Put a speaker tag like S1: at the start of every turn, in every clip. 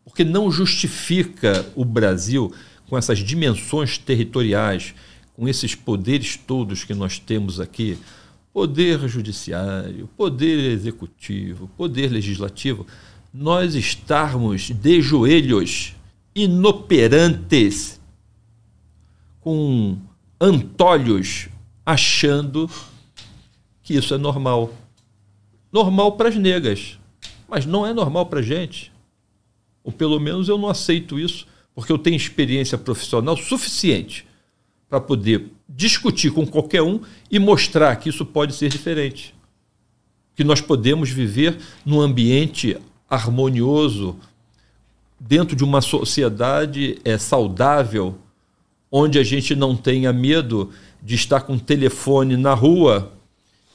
S1: porque não justifica o Brasil, com essas dimensões territoriais, com esses poderes todos que nós temos aqui, poder judiciário, poder executivo, poder legislativo, nós estarmos de joelhos, inoperantes, com antolhos, achando que isso é normal. Normal para as negas, mas não é normal para a gente. Ou pelo menos eu não aceito isso, porque eu tenho experiência profissional suficiente para poder discutir com qualquer um e mostrar que isso pode ser diferente. Que nós podemos viver num ambiente harmonioso, dentro de uma sociedade saudável, onde a gente não tenha medo de estar com o telefone na rua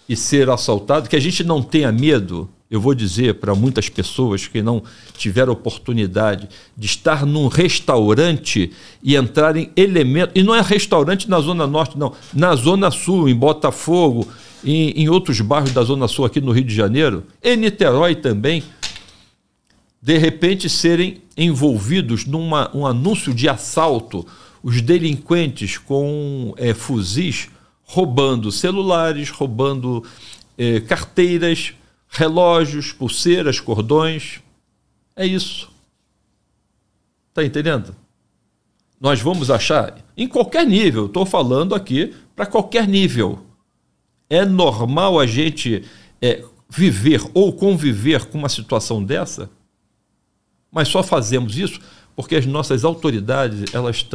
S1: e ser assaltado, que a gente não tenha medo. Eu vou dizer para muitas pessoas que não tiveram oportunidade de estar num restaurante e entrarem elementos, e não é restaurante na Zona Norte, não, na Zona Sul, em Botafogo, em outros bairros da Zona Sul aqui no Rio de Janeiro, em Niterói também, de repente serem envolvidos num anúncio de assalto, os delinquentes com fuzis, roubando celulares, roubando carteiras, relógios, pulseiras, cordões. É isso. Está entendendo? Nós vamos achar, em qualquer nível, estou falando aqui para qualquer nível. É normal a gente viver ou conviver com uma situação dessa? Mas só fazemos isso porque as nossas autoridades, elas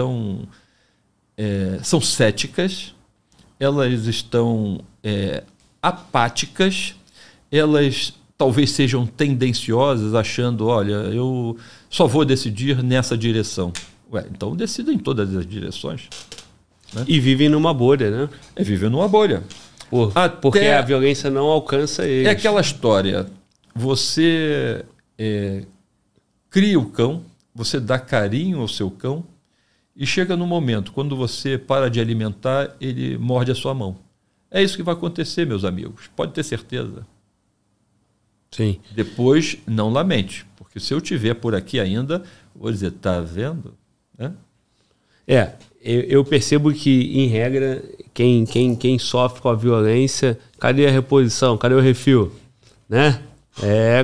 S1: são céticas, elas estão apáticas, elas talvez sejam tendenciosas, achando, olha, eu só vou decidir nessa direção. Ué, então decida em todas as direções. Né?
S2: E vivem numa bolha, né?
S1: Vivem numa bolha.
S2: Porque a violência não alcança eles.
S1: É aquela história, você cria o cão, você dá carinho ao seu cão, e chega no momento, quando você para de alimentar, ele morde a sua mão. É isso que vai acontecer, meus amigos. Pode ter certeza.
S2: Sim.
S1: Depois, não lamente, porque se eu tiver por aqui ainda, vou dizer, tá vendo? Né?
S2: Eu percebo que, em regra, quem sofre com a violência, cadê a reposição? Cadê o refil? Né?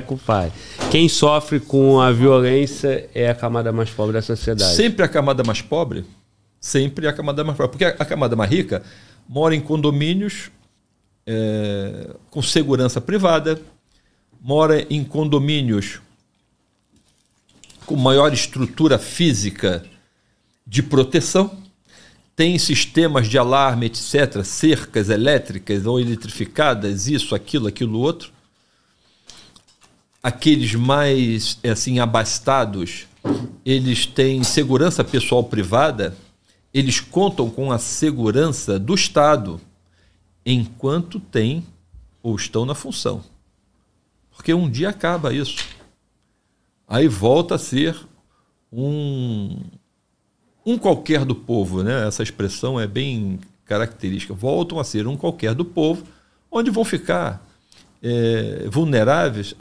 S2: Compadre. Quem sofre com a violência é a camada mais pobre da sociedade.
S1: Sempre a camada mais pobre? Sempre a camada mais pobre. Porque a camada mais rica mora em condomínios com segurança privada, mora em condomínios com maior estrutura física de proteção, tem sistemas de alarme, etc., cercas elétricas ou eletrificadas, isso, aquilo, outro. Aqueles mais abastados, eles têm segurança pessoal privada, eles contam com a segurança do Estado, enquanto têm ou estão na função. Porque um dia acaba isso. Aí volta a ser um qualquer do povo, né? Essa expressão é bem característica. Voltam a ser um qualquer do povo, onde vão ficar vulneráveis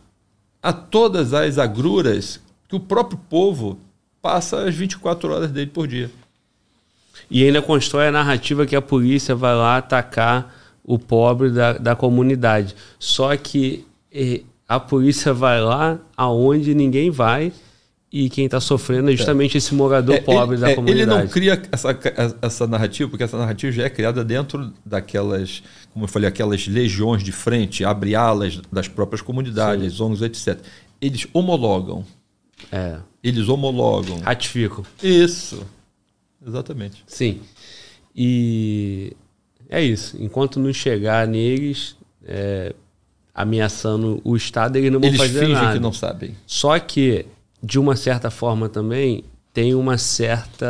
S1: a todas as agruras que o próprio povo passa as 24 horas dele por dia.
S2: E ainda constrói a narrativa que a polícia vai lá atacar o pobre da comunidade. Só que a polícia vai lá aonde ninguém vai, e quem está sofrendo é justamente esse morador pobre da comunidade.
S1: Ele não cria essa narrativa, porque essa narrativa já é criada dentro daquelas, como eu falei, aquelas legiões de frente, abre alas das próprias comunidades, as ONGs, etc. Eles homologam. Eles homologam.
S2: Ratificam.
S1: Isso. Exatamente.
S2: Sim. E é isso. Enquanto não chegar neles ameaçando o Estado, eles não vão fazer nada.
S1: Eles fingem que não sabem.
S2: Só que, de uma certa forma também, tem um certo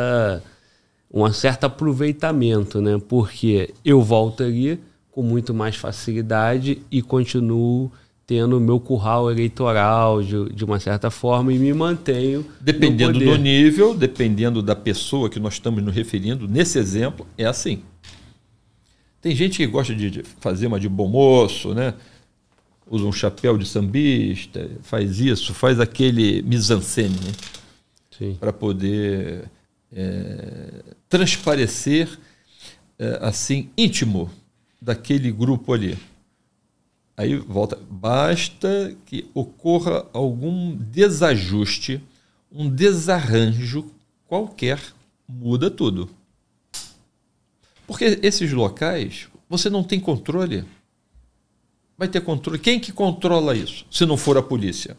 S2: aproveitamento, né? Porque eu volto ali com muito mais facilidade e continuo tendo o meu curral eleitoral de uma certa forma e me mantenho
S1: dependendo do nível, dependendo da pessoa que nós estamos nos referindo, nesse exemplo, é assim. Tem gente que gosta de fazer uma de bom moço, né? Usa um chapéu de sambista, faz isso, faz aquele mise-en-scène, né? para poder transparecer assim íntimo daquele grupo ali. Aí volta, basta que ocorra algum desajuste, um desarranjo qualquer, muda tudo. Porque esses locais, você não tem controle. Vai ter controle. Quem que controla isso, se não for a polícia?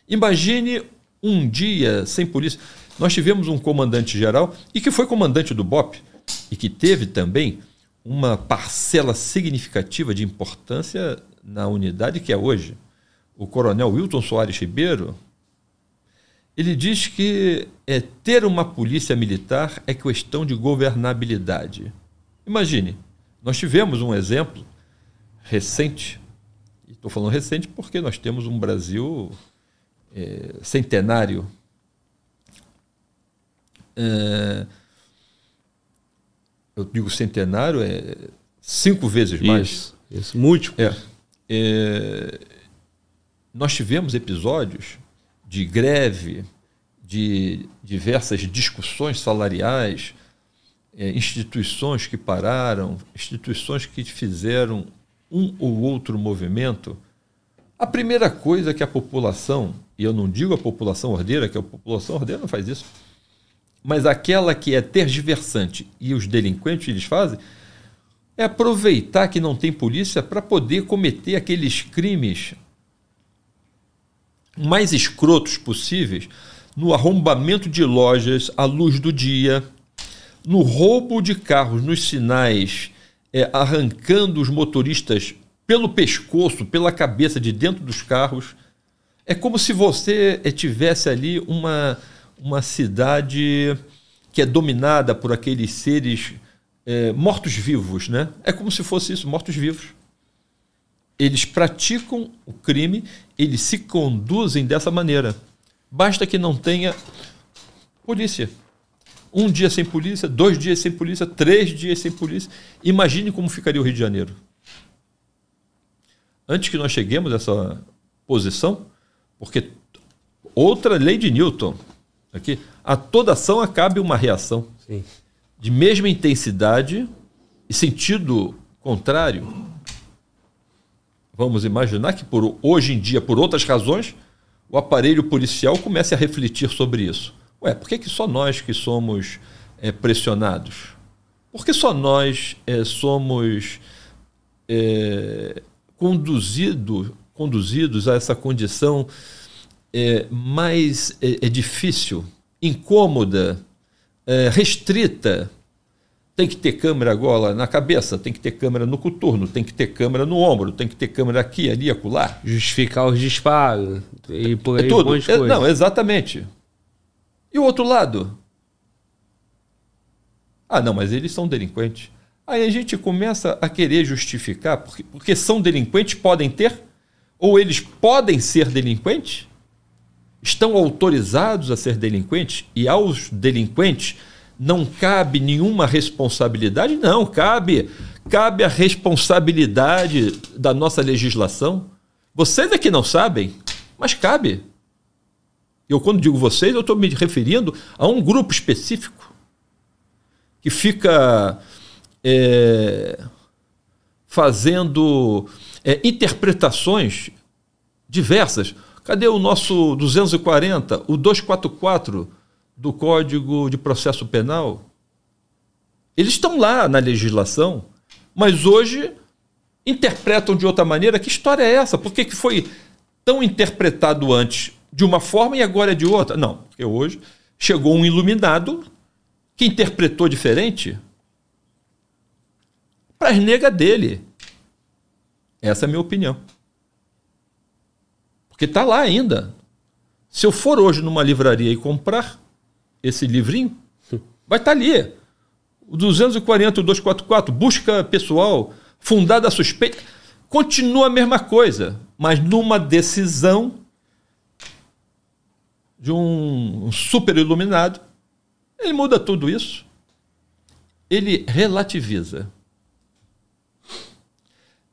S1: Imagine um dia sem polícia. Nós tivemos um comandante-geral, e que foi comandante do BOPE, e que teve também uma parcela significativa de importância na unidade que é hoje. O coronel Wilton Soares Ribeiro, ele diz que ter uma polícia militar é questão de governabilidade. Imagine, nós tivemos um exemplo recente, estou falando recente porque nós temos um Brasil centenário. Eu digo centenário, 5 vezes mais.
S2: Isso, múltiplos.
S1: Nós tivemos episódios de greve, de diversas discussões salariais, instituições que pararam, instituições que fizeram um ou outro movimento. A primeira coisa que a população, e eu não digo a população ordeira, que a população ordeira não faz isso, mas aquela que é tergiversante e os delinquentes eles fazem, é aproveitar que não tem polícia para poder cometer aqueles crimes mais escrotos possíveis, no arrombamento de lojas à luz do dia, no roubo de carros nos sinais, arrancando os motoristas pelo pescoço, pela cabeça de dentro dos carros. É como se você tivesse ali uma cidade que é dominada por aqueles seres mortos-vivos, né? É como se fosse isso, mortos-vivos. Eles praticam o crime, eles se conduzem dessa maneira. Basta que não tenha polícia. 1 dia sem polícia, 2 dias sem polícia, 3 dias sem polícia. Imagine como ficaria o Rio de Janeiro. Antes que nós cheguemos a essa posição, porque outra lei de Newton, aqui, a toda ação acabe uma reação.
S2: Sim.
S1: De mesma intensidade e sentido contrário. Vamos imaginar que hoje em dia, por outras razões, o aparelho policial comece a refletir sobre isso. Por que só nós que somos pressionados? Por que só nós somos conduzidos a essa condição mais difícil, incômoda, restrita? Tem que ter câmera agora na cabeça, tem que ter câmera no coturno, tem que ter câmera no ombro, tem que ter câmera aqui, ali, acolá.
S2: Justificar os disparos e por aí
S1: tudo.
S2: Um monte de coisa.
S1: Não, exatamente. E o outro lado? Não, mas eles são delinquentes. Aí a gente começa a querer justificar, porque são delinquentes, podem ter, ou eles podem ser delinquentes, estão autorizados a ser delinquentes, e aos delinquentes não cabe nenhuma responsabilidade? Não, cabe a responsabilidade da nossa legislação. Vocês é que não sabem, mas cabe. Eu, quando digo vocês, eu estou me referindo a um grupo específico que fica fazendo interpretações diversas. Cadê o nosso 240, o 244 do Código de Processo Penal? Eles estão lá na legislação, mas hoje interpretam de outra maneira. Que história é essa? Por que foi tão interpretado antes de uma forma e agora é de outra? Não, porque hoje chegou um iluminado que interpretou diferente para as negas dele. Essa é a minha opinião. Porque está lá ainda. Se eu for hoje numa livraria e comprar esse livrinho, vai estar ali. O 240, o 244, busca pessoal, fundada a suspeita, continua a mesma coisa, mas numa decisão de um super iluminado, ele muda tudo isso. Ele relativiza.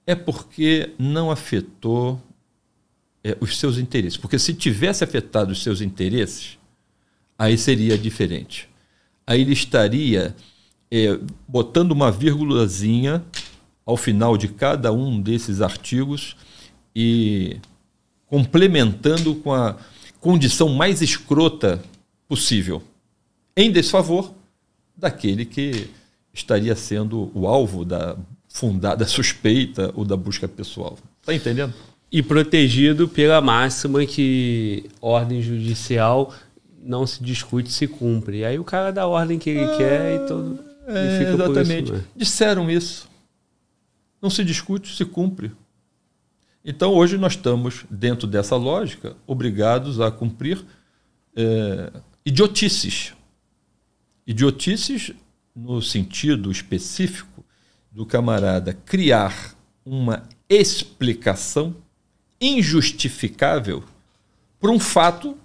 S1: É porque não afetou os seus interesses. Porque se tivesse afetado os seus interesses, aí seria diferente. Aí ele estaria botando uma vírgulazinha ao final de cada um desses artigos e complementando com a condição mais escrota possível, em desfavor daquele que estaria sendo o alvo da fundada suspeita ou da busca pessoal. Está entendendo?
S2: E protegido pela máxima que ordem judicial não se discute, se cumpre. E aí o cara dá a ordem que ele quer e todo. E fica
S1: exatamente.
S2: Por isso, né?
S1: Disseram isso. Não se discute, se cumpre. Então hoje nós estamos, dentro dessa lógica, obrigados a cumprir idiotices. Idiotices no sentido específico do camarada criar uma explicação injustificável por um fato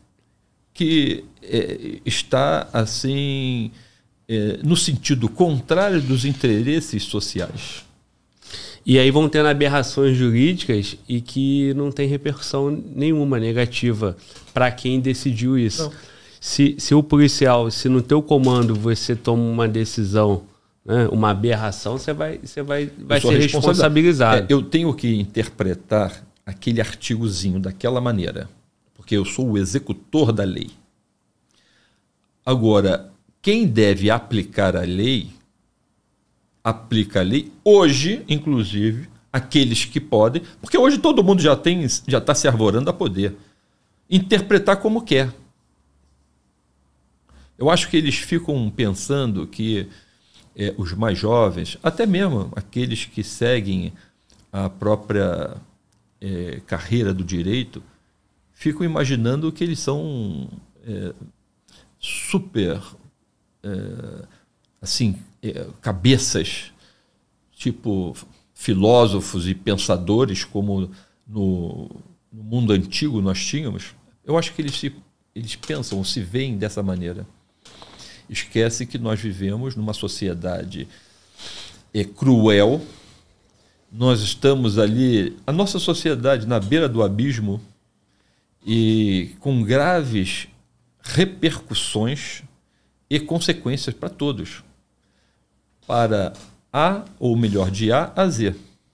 S1: que está assim no sentido contrário dos interesses sociais.
S2: E aí vão tendo aberrações jurídicas e que não tem repercussão nenhuma negativa para quem decidiu isso.
S1: Não.
S2: Se o policial, se no teu comando você toma uma decisão, né, uma aberração, você vai ser responsabilizado.
S1: Eu tenho que interpretar aquele artigozinho daquela maneira, porque eu sou o executor da lei. Agora, quem deve aplicar a lei, aplica a lei hoje, inclusive, aqueles que podem, porque hoje todo mundo já está se arvorando a poder interpretar como quer. Eu acho que eles ficam pensando que os mais jovens, até mesmo aqueles que seguem a própria carreira do direito, ficam imaginando que eles são super assim, cabeças, tipo filósofos e pensadores, como no mundo antigo nós tínhamos. Eu acho que eles pensam ou se veem dessa maneira. Esquece que nós vivemos numa sociedade cruel. Nós estamos ali, a nossa sociedade na beira do abismo e com graves repercussões e consequências para todos. Para A, ou melhor, de A a Z.